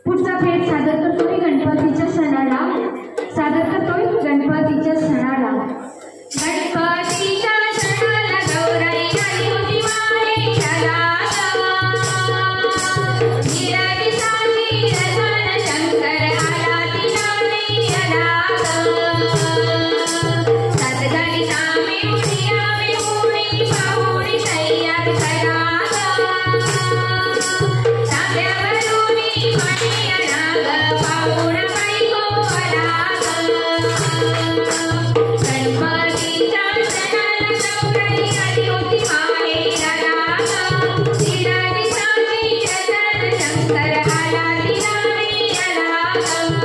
पुढचा भेद सादर करतोय गणपतीच्या सणाला, सादर करतोय गणपतीच्या सणाला। गणपतीच्या सणाला गौराई आली होती माहेरला, निरादिसाची रसन शंकर आला तिला नेयला। सात गणिता मिळूनी पाहुणी तयार करा, तांब्यावरूनी पाणी आणा ग, पाहुण बायको आला ग। गणपतीच्या सणाला गौराई आली होती माहेरला, निरादिसाची रसन शंकर आला तिला नेयला ग।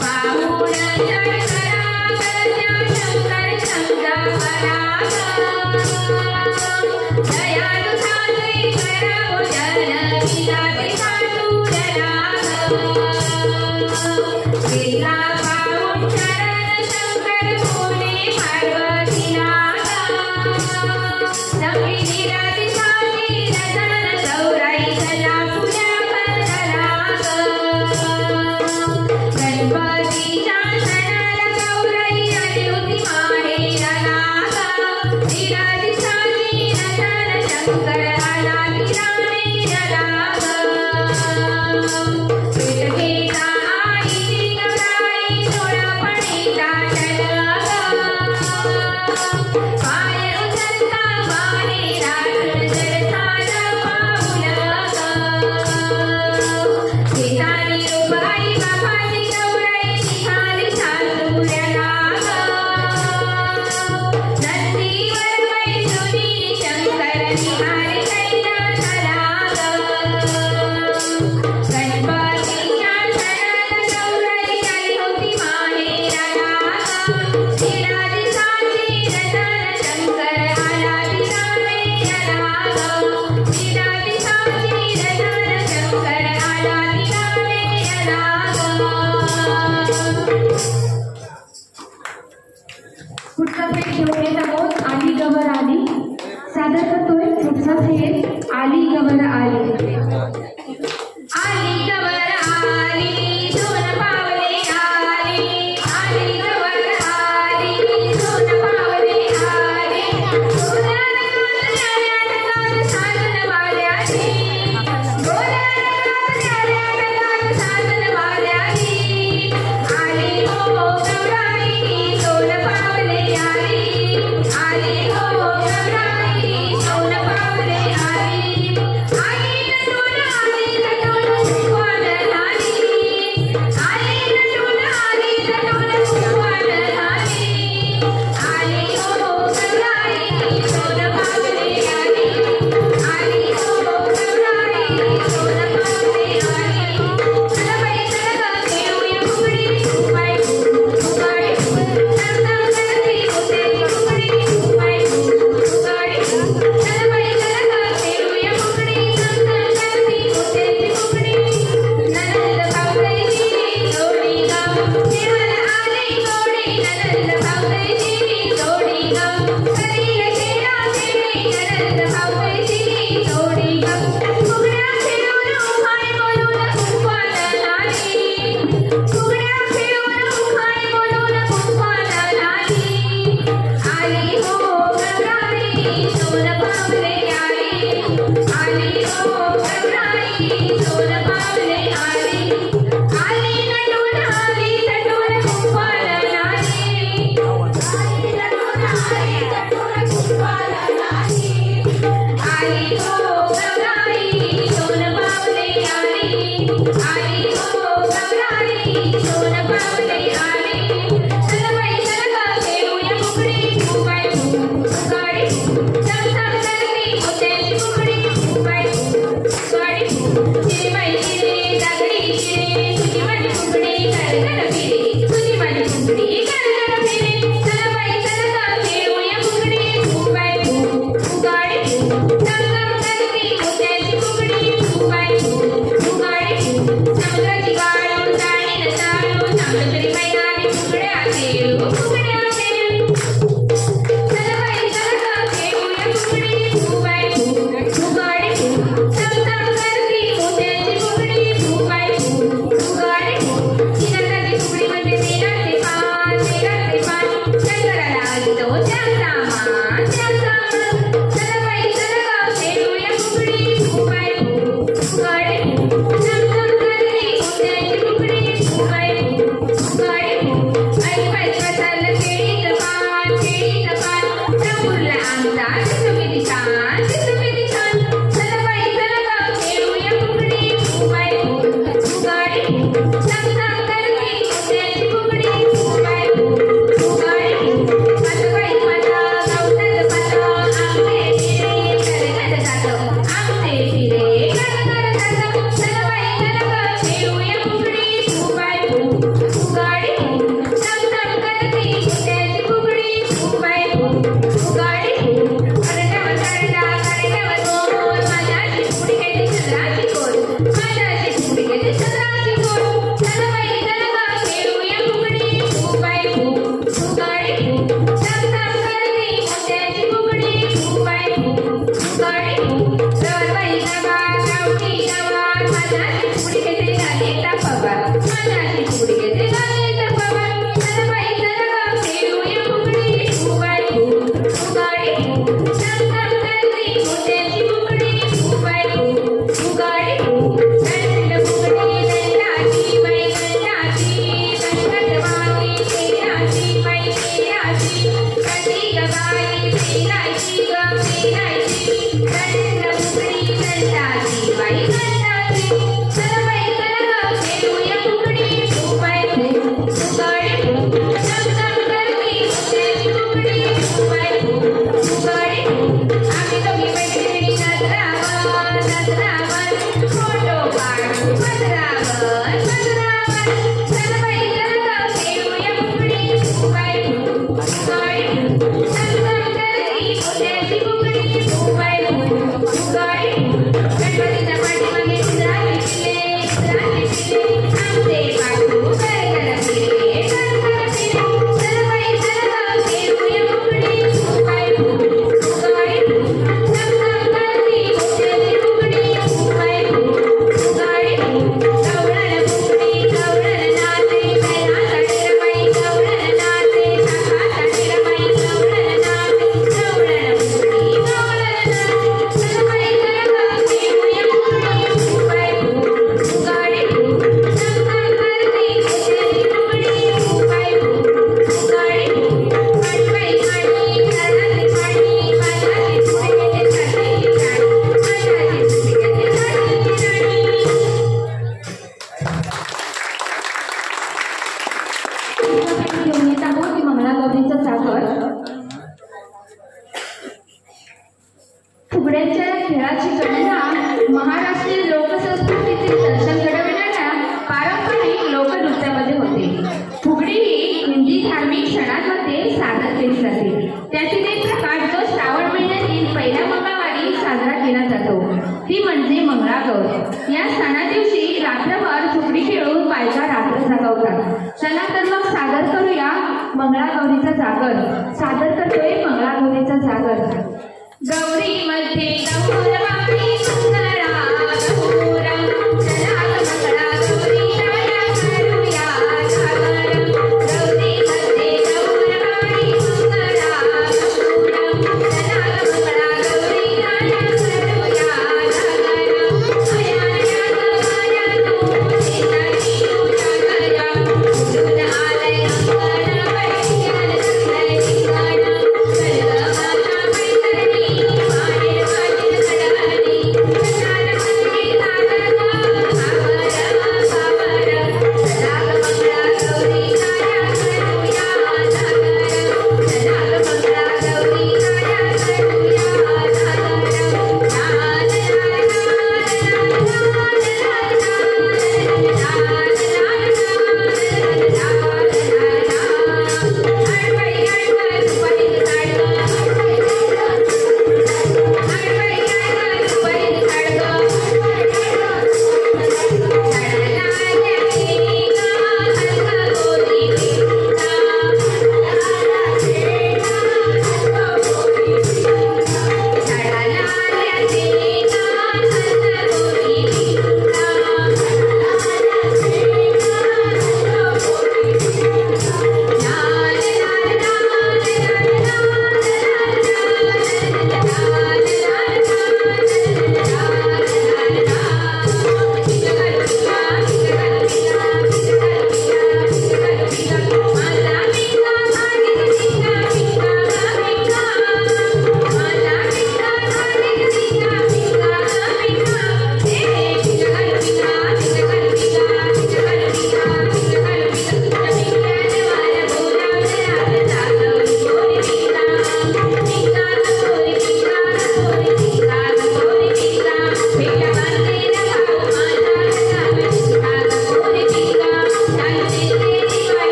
पाहुण जय करा ग, त्या शंकर समजा करा ग। दयाळू सासरे करा भोजन, विलासी सासूरला ग। गेला पाहून चरण शंकर बोले पार्वतीला ग। जमी निरादिसाची रसन गौराई चला पुण्या करला ग। गणपतीच्या सणाला गौराई आली होती माहेरला, निरादिसाची रसन शंकर आला तिला नेयला ग। पेट घेता आईची गौराई सोळापणी दाटल ग। पाय उचलता माहेरातून जरसाल पाऊल ग। घेतानी रुबाई बापाची गौराई निघाली सासूरला ग। नंदीवर मैत्रिणी शंकर निघाले कैलासाला ग। गणपतीच्या सणाला गौराई आली होती माहेरला, निरादिसाची रसन शंकर आला तिला नेयला ग। निरादिसाची रसन शंकर आला तिला नेयला ग। पुढचा भेद घेऊन येत आहोत आली गवर आली, सादर करतोय पुढचा भेद आली गवर आली। आली गवर आली, सोन पावले आली, आली गवर आली, सोन पावले आली। गोऱ्यात साजन वाल्याची, गोऱ्यात साजन वाल्याची। आली हो गौराई सोन पावले आली, आली हो गौराई सोन पावले आली। आली नटून फुकवान झाली, आली नटून फुकवान झाली। आली हो गौराई सोन पावले आली, आली हो गौराई सोन पावले आली। चल बाई चल ग घेऊया फुगडी, बाई फुगाडी तरतम करती होते फुगडी, बाई फुगाडी। चल बाई चल ग घेऊया फुगडी, तरतम करती होते फुगडी। ननंद भाऊजाईची जोडी ग, देवाला आली गोडी, ननंद भाऊजाईची जोडी ग। करील शेरा शेरी ननंद भाऊजाईची जोडी ग। फुगड्या खेळून उखाय बोलून फुकवान झाली, फुगड्या खेळून उखाय बोलून फुकवान झाली। आली हो गौराई सोन पावले आली, आली हो गौराई सोन पावले आली। आली नटून फुकवान झाली, आली नटून फुकवान झाली। आली हो गौराई सोन पावले आली, आली हो गौराई सोन पावले आली। चल बाई चल ग घेऊया फुगडी, बाई फुगाडी तरतम करती होते फुगडी, बाई फुगाडी। चिरे बाई चिरे दागडी चिरे, तुझी माझी फुगडी कर कर फिरे, तुझी माझी फुगडी कर कर फिरे। चल बाई चल ग घेऊया फुगडी, बाई फुगाडी तरतम करती होते फुगडी, बाई फुगाडी। समुद्राची गाडून जाळीन चालून फुगड्यांच्या खेळाची गणना महाराष्ट्रीय लोकसंस्कृतीचे दर्शन घडविणाऱ्या पारंपरिक लोकनृत्यामध्ये होते. फुगडी ही हिंदी धार्मिक सणांमध्ये सादर केली जाते. त्यातील एक प्रकार जो श्रावण महिन्यातील पहिल्या मंगळवारी साजरा केला जातो ती म्हणजे मंगळागौर. या सणादिवशी रात्रभर फुगडी खेळून बायका रात्र जागवतात. चला तर मग सादर करूया मंगळागौरीचा जागर. सादर करतोय मंगळागौरीचा जागर. गौरी मध्ये गौर बाई सुंदरा गौरा चला मंगळा गौरी राया करूया जागर. गौरी मध्ये गौर बाई सुंदरा गौरा चला मंगळा गौरी राया करूया जागर. अया जागराया तू शेजारी जागरा उडून आलय अंगण बैठ्यान सगळे ठिकाण.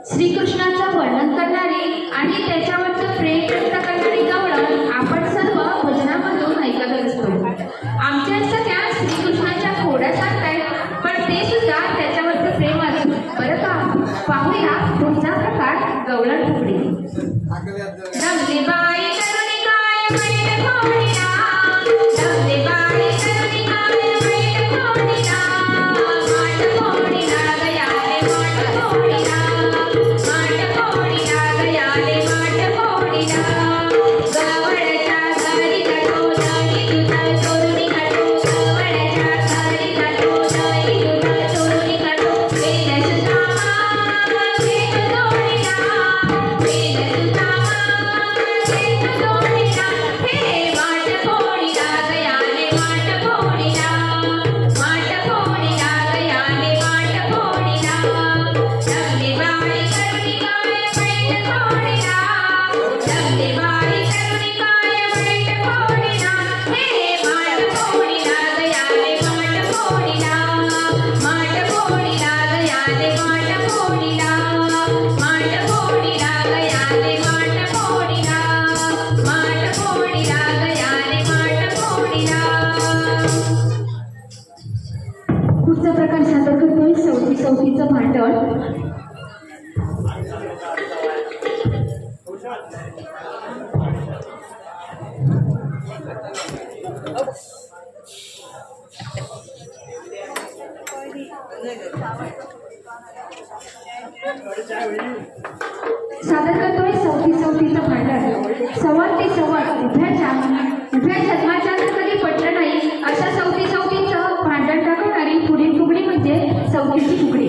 श्रीकृष्णाचं वर्णन करणारी आणि त्याच्यावरचं प्रेम व्यक्त करणारी गवळण आपण सर्व भजनामधून ऐकत असतो. आमच्या सगळ्या श्रीकृष्णाच्या खोड्या सांगतायत, पण ते सुद्धा त्याच्यावरचं प्रेम असू बरं का. पाहूया पुढचा प्रकार गवळण फुगडी. रंगली बाई करुणी काय मैल खोडीला, रंगली बाई करुणी काय मैल खोडीला, माट खोडीला गयाले माट खोडीला, माट खोडीला गयाले माट खोडीला. गवळच्या घरी जातो दही दूध चोरुनी खातो, गवळच्या घरी जातो दही दूध चोरुनी खातो. वेल सुदामा वेल जोडीला, वेल सुदामा पुढचा प्रकार सादर करतोय चौथीचं भांडण. सादर करतोय चौथीचं भांडण. संवाद ते संवाद उभ्या जन्माच्या कधी पटलं नाही अशा चौथीचं भांडण दाखवणारी पुढील फुगडी म्हणजे चौथीची फुगडी.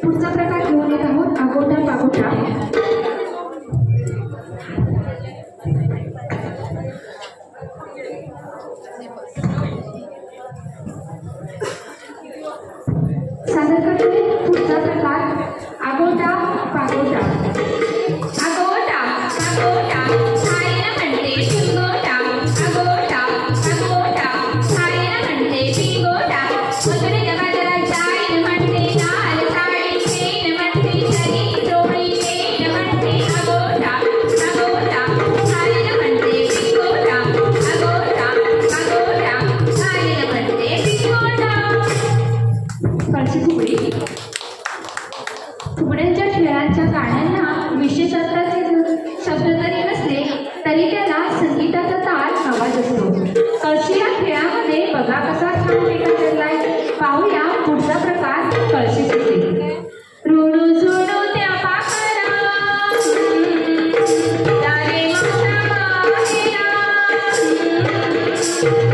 पुढचा प्रकार घेऊन येत आहोत आगोटा पागोटा. सादर करतोय पुढचा प्रकार आगोटा पागोटा. आगोटा पागोटा छायला म्हणते शिंगोटा. आगोटा पागोटा छायला म्हणते शिंगोटा. मगरीच्या बाजारात जाईल म्हणते लाल साडी पेन म्हणते शरी चोळी पेन म्हणते. आगोटा पागोटा छायला म्हणते शिंगोटा. आगोटा पागोटा छायला म्हणते शिंगोटा. कळशी फुगडी. फुगड्यांच्या खेळांच्या गाण्यांना विशेष अर्थाचे शब्द जरी नसले तरी त्याला संगीताचा ताल आवाज असतो. कळशी या खेळामध्ये बघा कसा छान पेटा ठरलाय. पाहूया पुढचा प्रकार कळशी फुगडी. रुणू झुणू त्या पाखरा तारे माता माहेरा.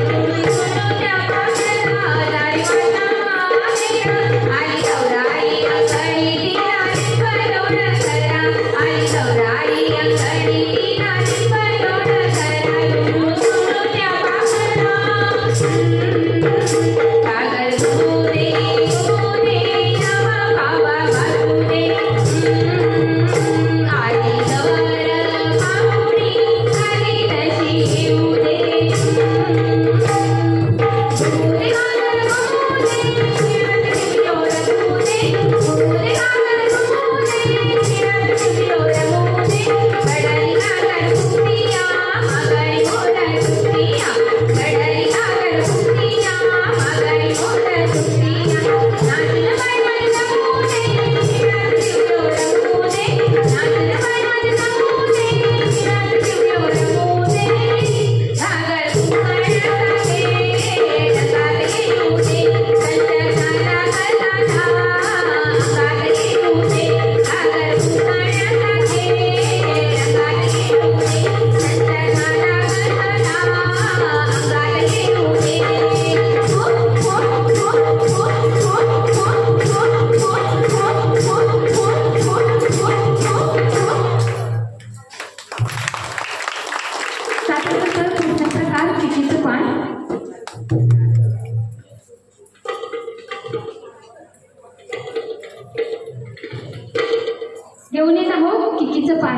रुणू झुणू त्या पाखरा तारे माता माहेरा. आई गौराई अंगणी तिनाली भरवण करा. आई गौराई अंगणी तिनाली भरवण करा. रुणू झुणू त्या पाखरा कागर गोदे गोदे नवा खावा घालू दे. आली गवर माहुडी आली तशी येऊ दे. गोदे कागर गोदे शिरात टिकलो रंगू दे. गोदे कागर गोदे शिरात टिकलो रंगू दे. गडरी कागर कुटिया मागरी मोडर कुटिया. गडरी कागर कुटिया मागरी मोडर कुटिया. नाचन बाय माझे रंगू दे शिरात टिकलो रंगू दे. नाचन बाय माझे रंगू दे शिरात टिकलो रंगू दे. घागर कुंकणाचा घे ढगात येऊ दे. संतसाला गलाला अंगात येऊ दे. घागर कुंकणाचा घे ढगात येऊ दे. संतसाला गलाला अंगात येऊ दे. सादर पुढचा प्रकार चिठीचं पान. घेऊन येत आहोत किकीचं पान.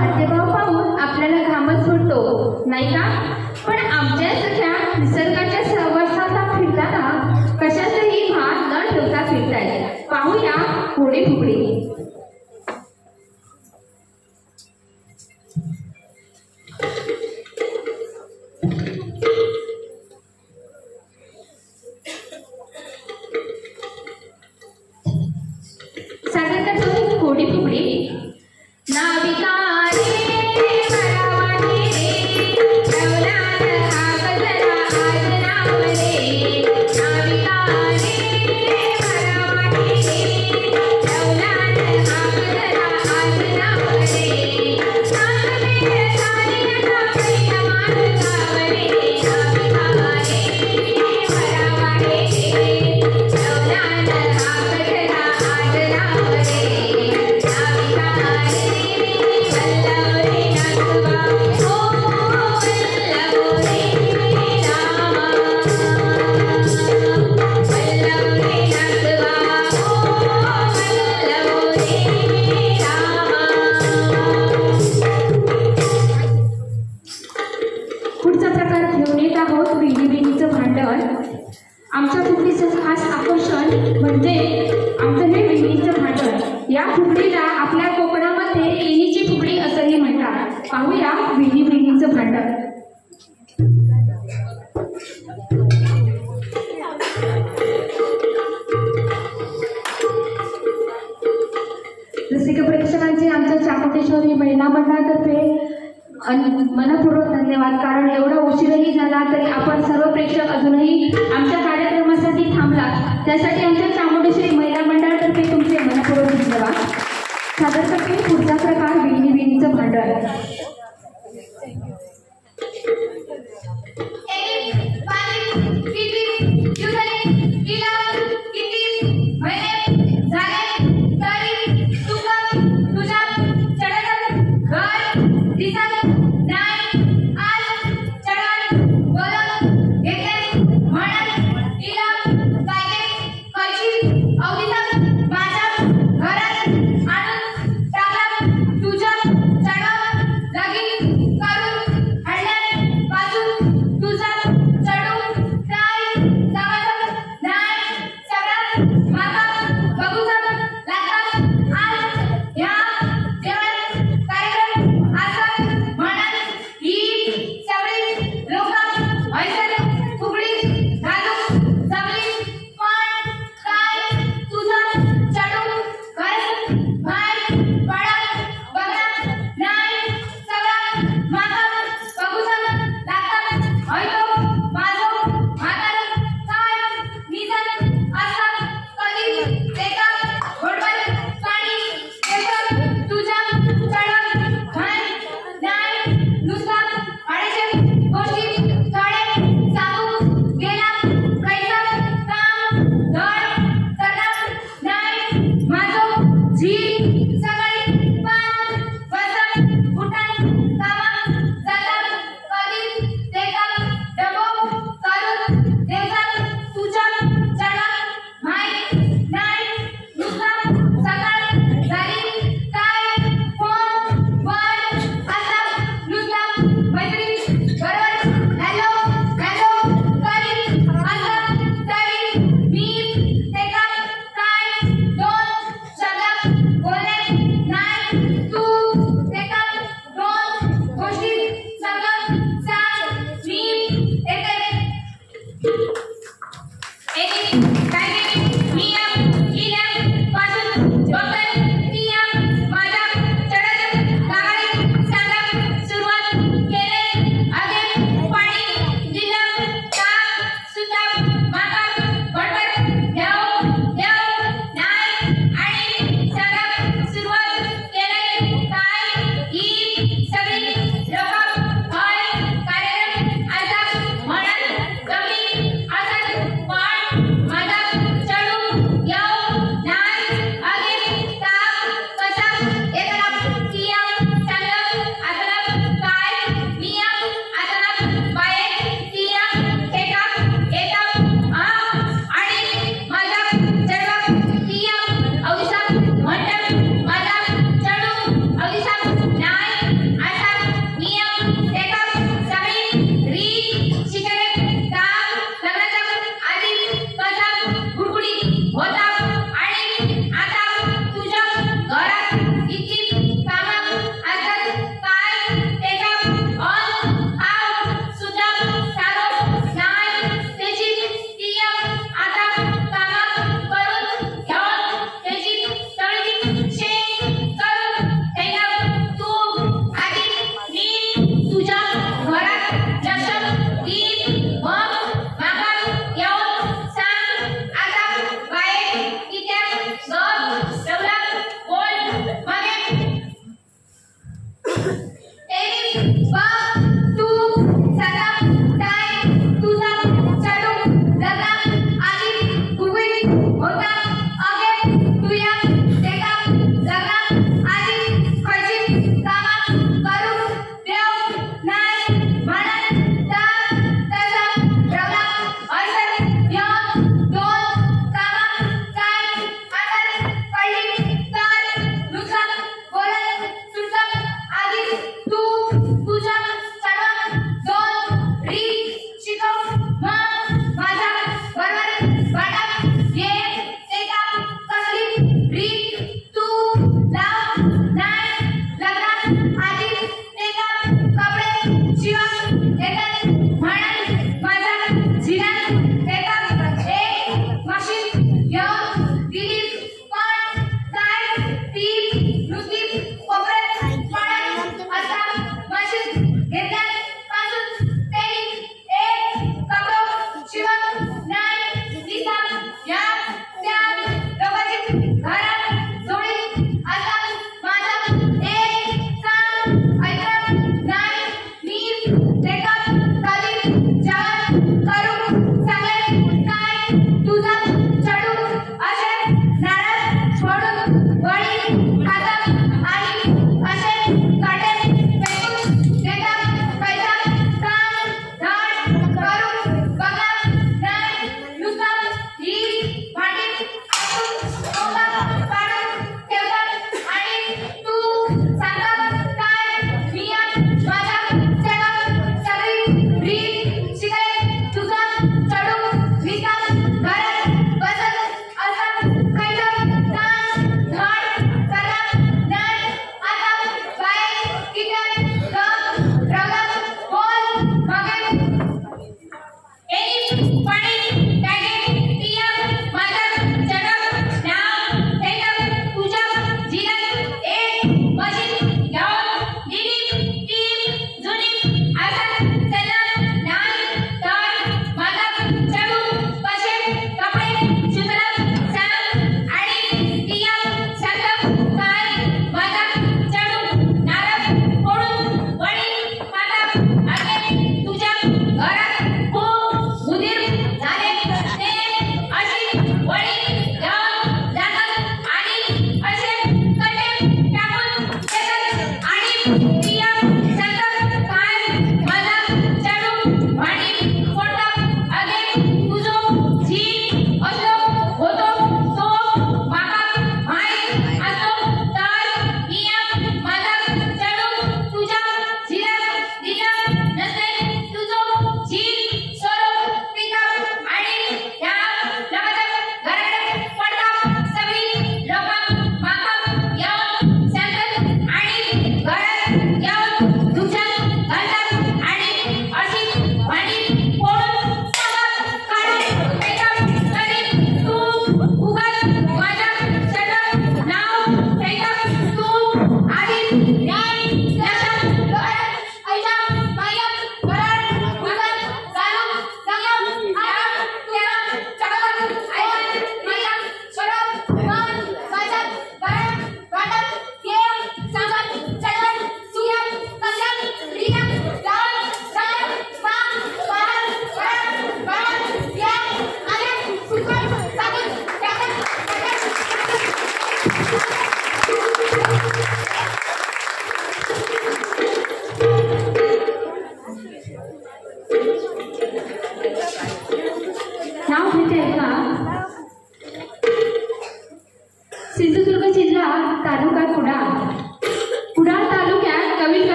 वाढते भाव पाहून आपल्याला घामच फुटतो नाही का? पण आमच्यासारख्या निसर्गाच्या सहवासात फिरताना कशाचाही भान न ठेवता फिरतायत. पाहूया घोडे फुगडी. सादर करतो घोडी फुगडी. नाविका आमच्या फुगडीचं खास आकर्षण म्हणजे आमचं हे विहिरीचं भांडण. या फुगडीला आपल्या कोकणामध्ये विहिरीची फुगडी असंही म्हणतात. पाहूया विहिरीचं भांडण. रसिक प्रेक्षकांचे आमच्या चामुंडेश्वरी महिला मंडळातर्फे मनपूर्वक धन्यवाद. कारण एवढा उशीरही झाला तरी आपण सर्व प्रेक्षक अजूनही आमच्या कार्यक्रमासाठी थांबलात, त्यासाठी आमच्या चामुंडेश्वरी महिला मंडळातर्फे तुमचे मनपूर्वक धन्यवाद. सादर करते पुढचा प्रकार विहिरीचं भांडण. तुझ्या चढव लगे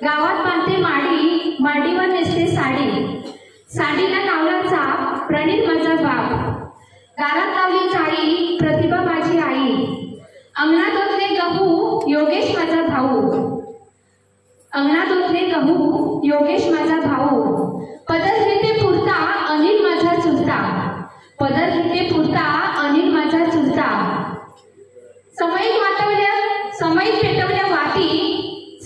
गावात बांधते माडी, माडीवर नेसते साडी, साडीला लावला चाप, प्रणित माझा बाप, दारात लावली जाळी, प्रतिभा माझी आई, अंगणात ओतले गहू, योगेश माझा भाऊ, अंगणात ओतले गहू, योगेश माझा भाऊ, पदर घेते पुरता, अनिल माझा चुलता, पदर घेते पुरता, अनिल माझा चुलता, समईत पेटवल्या वाती,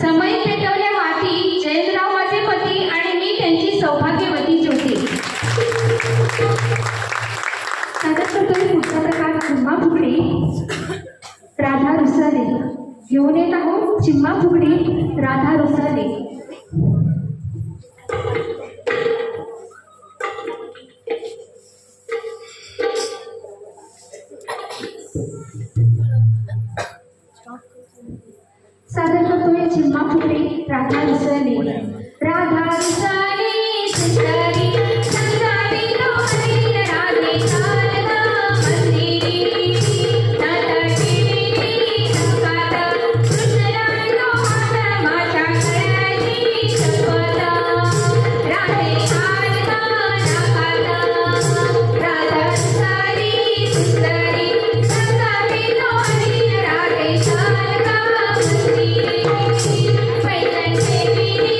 समईत पेटवल्या वाती, जयंतराव माझे पती आणि मी त्यांची सौभाग्यवती ज्योती. सादर करतोय पुढचा प्रकार चिम्मा फुगडी, राधा रुसाले. घेऊन येत आहोत चिम्मा फुगडी, राधा रुसाले. सादर करतोय चिम्मा फुगडी, राधा रुसाले. राधा रुसाले सुंदरी संसारी दोहरी राधे सारदा मंदिरी नटकेली संकात कृष्णरानो हात माझ्या गळ्याची शपथ राधे सारदा नकात राधा रुसाली सुंदरी संसारी दोहरी राधे सारदा मंदिरी पैठण देवी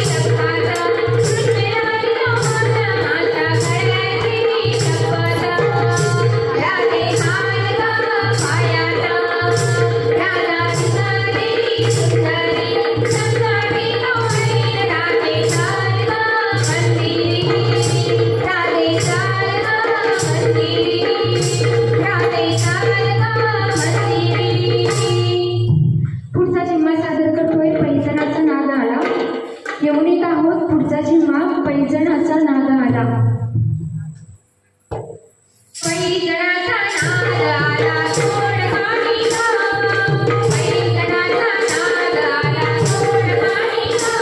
शपथ कृष्णरानो हात माझ्या गळ्याची शपथ राधे सारदा पायात राधा रुसाली सुंदरी संसारी दोहरी राधे सारदा मंदिरी राधे सारदा मंदिरी राधे सारदा मंदिरी. पुढचा जिम्मा सादर करतोय पैजणाचा नाद आला. घेऊन येत आहोत पुढचा जिम्मा, पैजणाचा नाद आला. पैजणाचा नाद आला सोड माणिका, पैजणाचा नाद आला सोड माणिका,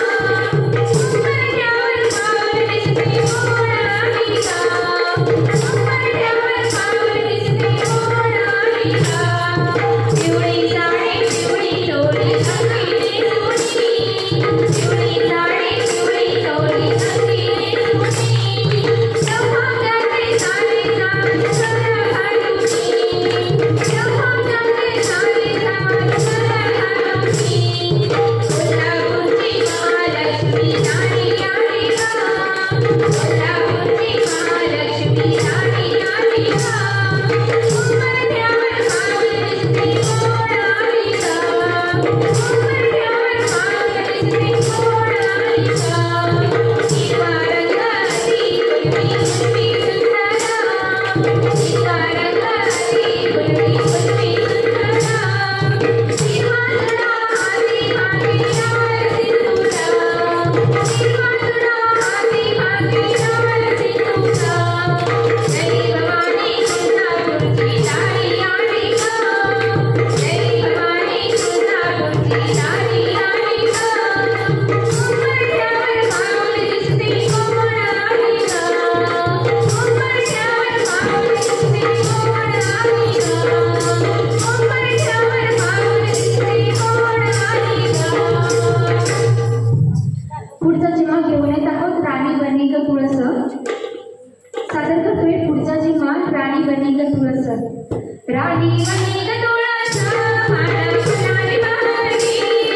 उंबरठ्यावर पाऊल दिसते गोड माणिका, उंबरठ्यावर पाऊल दिसते गोड माणिका, पिवळी साडी पिवळी चोळी अंगीने सोनी, पिवळी साडी पिवळी चोळी अंगीने सोनी, सौभाग्याचे सारे साज सगळं घालूनी, सौभाग्याचे सारे साज सगळं घालूनी, कोल्हापूरची महालक्ष्मी राणी आली गं, कोल्हापूरची महालक्ष्मी राणी आली गं, उंबरठ्यावर पाऊल दिसते गोड आली गं, उंबरठ्यावर पाऊल दिसते गोड आली गं, हिरवा रंग अति गुलबी गुलबी सुंदर, हिरवा रंग अति गुलबी गुलबी सुंदर, हिरवा तुरा हाती भागे लाल सिंदूर, हिरवा तुरा हाती भागे लाल सिंदूर, जय भवानी कोल्हापूरची लाडी आली गं, जय भवानी कोल्हापूरची लाडी आली गं, उंबरठ्यावर पाऊल दिसते गोड आली गं, उंबरठ्यावर पाऊल दिसते गोड आली गं, उंबरठ्यावर पाऊल दिसते गोड आली गं. पुढचा जिम्मा घेऊन येत आहोत राणी बनी ग तुळस. सादर करतोय पुढचा जिम्मा, राणी बनी ग तुळस. राणी बनी ग तुळस, मांडव फुलाने बहरली,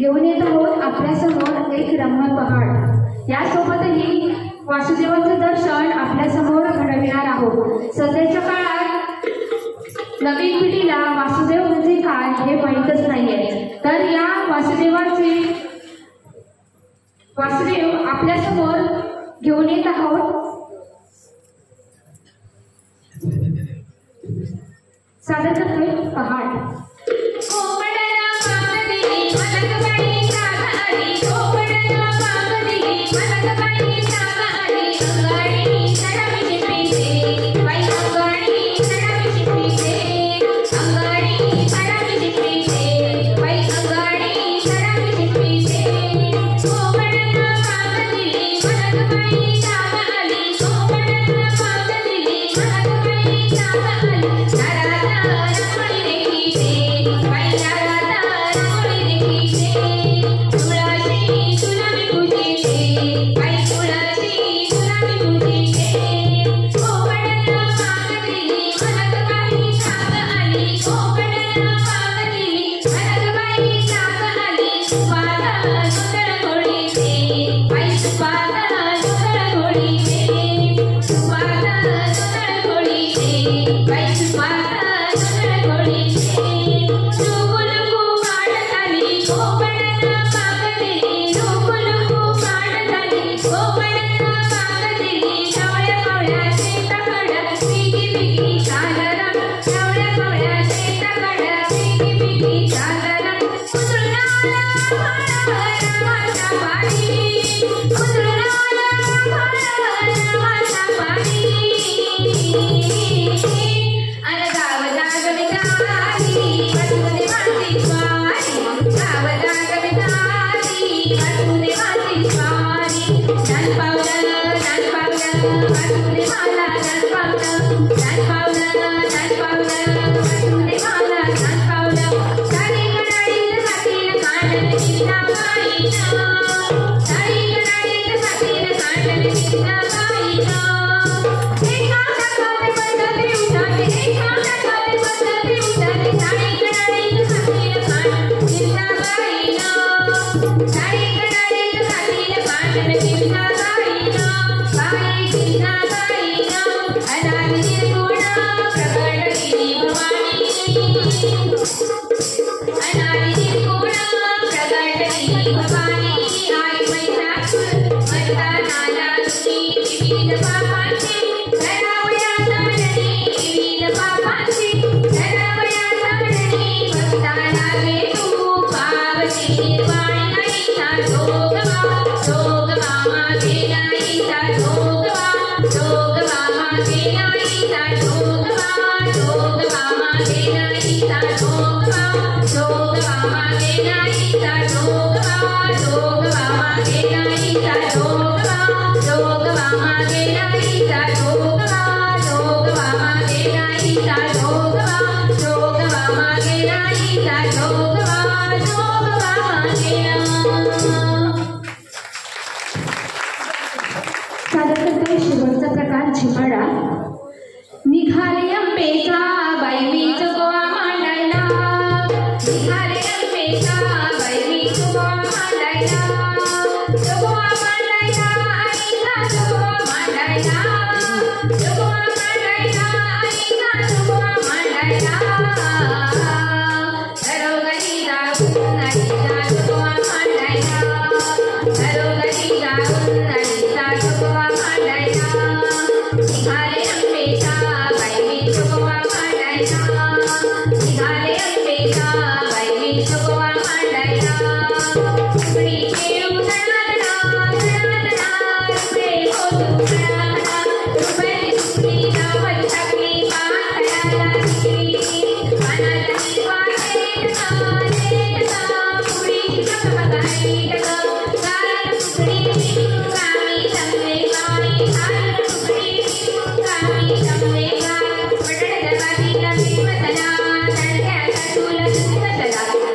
घेऊन येत आहोत आपल्यासमोर एक रम्य पहाड। यासोबतही वासुदेवाचं दर्शन आपल्यासमोर घडविणार आहोत। सध्याच्या काळात नवीन पिढीला वासुदेव म्हणजे काय हे माहीतच नाहीये, तर या वासुदेव आपल्यासमोर घेऊन येत आहोत। सादर करतोय पहाड।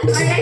Okay.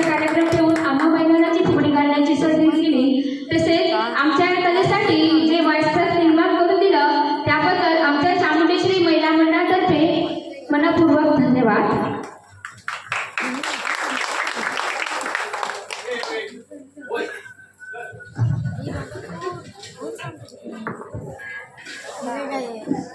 कार्यक्रम ठेवून आम्हा महिलांची फुगडी घालण्याची संधी दिली, तसेच आमच्या कलेसाठी जे व्यासपीठ निर्माण करून दिलं त्याबद्दल आमच्या चामुंडेश्वरी महिला मंडळातर्फे मनपूर्वक धन्यवाद. Ini